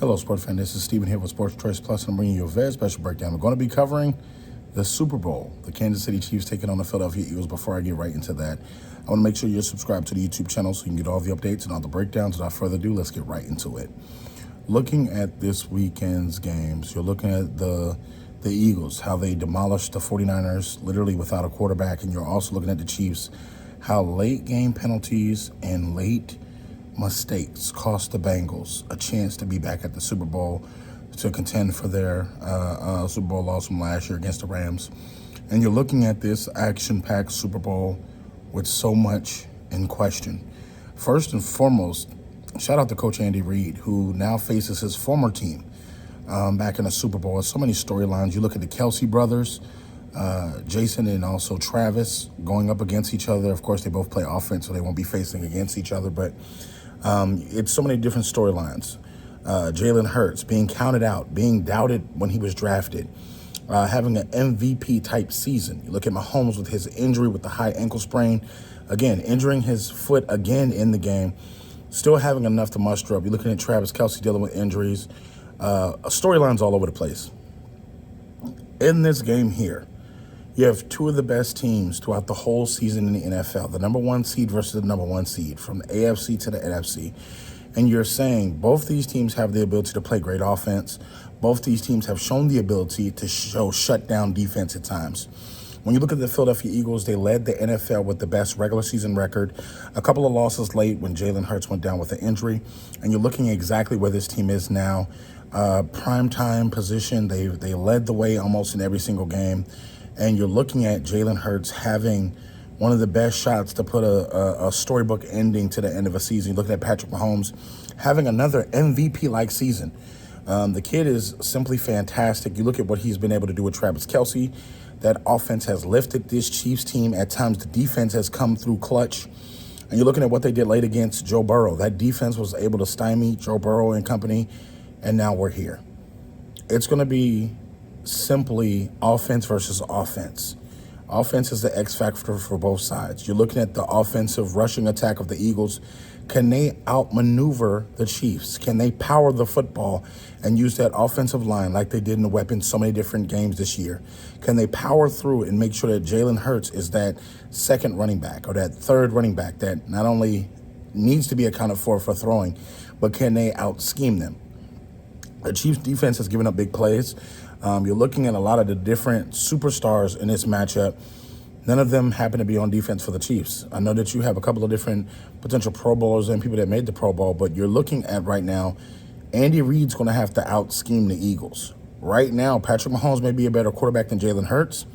Hello, sports fan. This is Steven here with Sports Choice Plus, and I'm bringing you a very special breakdown. We're going to be covering the Super Bowl, the Kansas City Chiefs taking on the Philadelphia Eagles. Before I get right into that, I want to make sure you're subscribed to the YouTube channel so you can get all the updates and all the breakdowns. Without further ado, let's get right into it. Looking at this weekend's games, you're looking at the Eagles, how they demolished the 49ers literally without a quarterback, and you're also looking at the Chiefs, how late game penalties and late mistakes cost the Bengals a chance to be back at the Super Bowl to contend for their Super Bowl loss from last year against the Rams. And you're looking at this action-packed Super Bowl with so much in question. First and foremost, shout out to Coach Andy Reid, who now faces his former team back in the Super Bowl. So many storylines. You look at the Kelsey brothers, Jason and also Travis going up against each other. Of course, they both play offense, so they won't be facing against each other, but it's so many different storylines. Jalen Hurts being counted out, being doubted when he was drafted, having an MVP type season. You look at Mahomes with his injury with the high ankle sprain, again, injuring his foot again in the game, still having enough to muster up. You're looking at Travis Kelce dealing with injuries, storylines all over the place. In this game here, you have two of the best teams throughout the whole season in the NFL, the number one seed versus the number one seed, from the AFC to the NFC. And you're saying both these teams have the ability to play great offense. Both these teams have shown the ability to show shutdown defense at times. When you look at the Philadelphia Eagles, they led the NFL with the best regular season record. A couple of losses late when Jalen Hurts went down with an injury. And you're looking at exactly where this team is now. Prime time position, they led the way almost in every single game. And you're looking at Jalen Hurts having one of the best shots to put a storybook ending to the end of a season. You're looking at Patrick Mahomes having another MVP-like season. The kid is simply fantastic. You look at what he's been able to do with Travis Kelce. That offense has lifted this Chiefs team. At times, the defense has come through clutch. And you're looking at what they did late against Joe Burrow. That defense was able to stymie Joe Burrow and company, and now we're here. It's going to be simply offense versus offense. Offense is the X factor for both sides. You're looking at the offensive rushing attack of the Eagles. Can they outmaneuver the Chiefs? Can they power the football and use that offensive line like they did in the weapons so many different games this year? Can they power through and make sure that Jalen Hurts is that second running back or that third running back that not only needs to be accounted for throwing, but can they out-scheme them? The Chiefs defense has given up big plays. You're looking at a lot of the different superstars in this matchup. None of them happen to be on defense for the Chiefs. I know that you have a couple of different potential Pro Bowlers and people that made the Pro Bowl, but you're looking at right now, Andy Reid's going to have to out-scheme the Eagles. Right now, Patrick Mahomes may be a better quarterback than Jalen Hurts,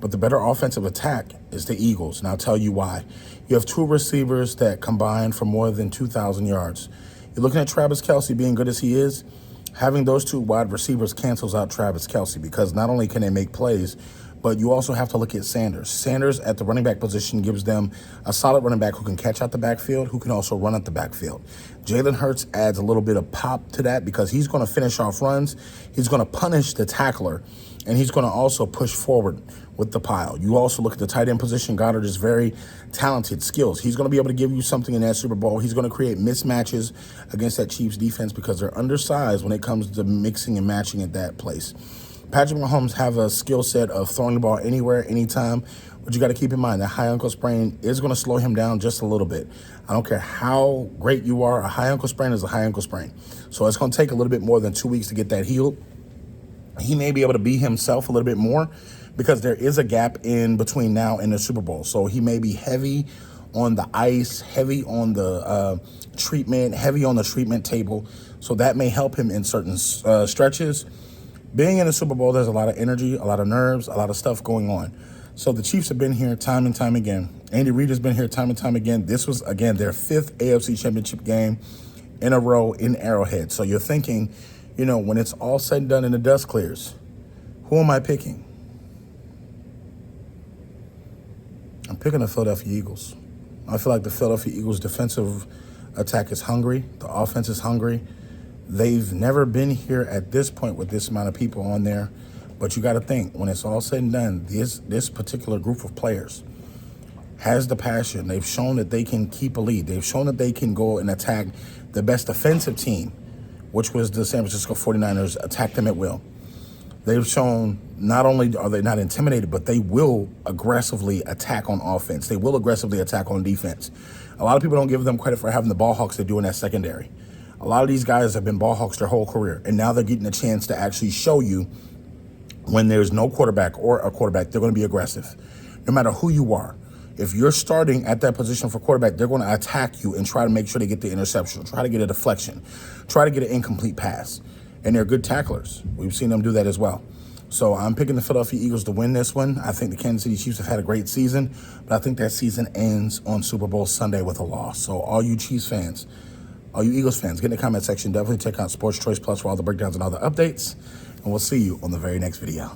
but the better offensive attack is the Eagles, and I'll tell you why. You have two receivers that combine for more than 2,000 yards. You're looking at Travis Kelce being good as he is. Having those two wide receivers cancels out Travis Kelce because not only can they make plays, but you also have to look at Sanders. Sanders at the running back position gives them a solid running back who can catch out the backfield, who can also run at the backfield. Jalen Hurts adds a little bit of pop to that because he's going to finish off runs, he's going to punish the tackler, and he's going to also push forward with the pile. You also look at the tight end position. Goddard is very talented, skills. He's going to be able to give you something in that Super Bowl. He's going to create mismatches against that Chiefs defense because they're undersized when it comes to mixing and matching at that place. Patrick Mahomes have a skill set of throwing the ball anywhere, anytime, but you got to keep in mind that high ankle sprain is going to slow him down just a little bit. I don't care how great you are, a high ankle sprain is a high ankle sprain. So it's going to take a little bit more than 2 weeks to get that healed. He may be able to be himself a little bit more because there is a gap in between now and the Super Bowl. So he may be heavy on the ice, heavy on the treatment, heavy on the treatment table. So that may help him in certain stretches. Being in the Super Bowl, there's a lot of energy, a lot of nerves, a lot of stuff going on. So the Chiefs have been here time and time again. Andy Reid has been here time and time again. This was, again, their fifth AFC Championship game in a row in Arrowhead. So you're thinking, you know, when it's all said and done and the dust clears, who am I picking? I'm picking the Philadelphia Eagles. I feel like the Philadelphia Eagles' defensive attack is hungry. The offense is hungry. They've never been here at this point with this amount of people on there. But you got to think, when it's all said and done, this particular group of players has the passion. They've shown that they can keep a lead. They've shown that they can go and attack the best defensive team which was the San Francisco 49ers, attack them at will. They've shown not only are they not intimidated, but they will aggressively attack on offense. They will aggressively attack on defense. A lot of people don't give them credit for having the ball hawks they do in that secondary. A lot of these guys have been ball hawks their whole career, and now they're getting a chance to actually show you when there's no quarterback or a quarterback, they're going to be aggressive. No matter who you are, if you're starting at that position for quarterback, they're going to attack you and try to make sure they get the interception, try to get a deflection, try to get an incomplete pass. And they're good tacklers. We've seen them do that as well. So I'm picking the Philadelphia Eagles to win this one. I think the Kansas City Chiefs have had a great season, but I think that season ends on Super Bowl Sunday with a loss. So all you Chiefs fans, all you Eagles fans, get in the comment section. Definitely check out Sports Choice Plus for all the breakdowns and all the updates. And we'll see you on the very next video.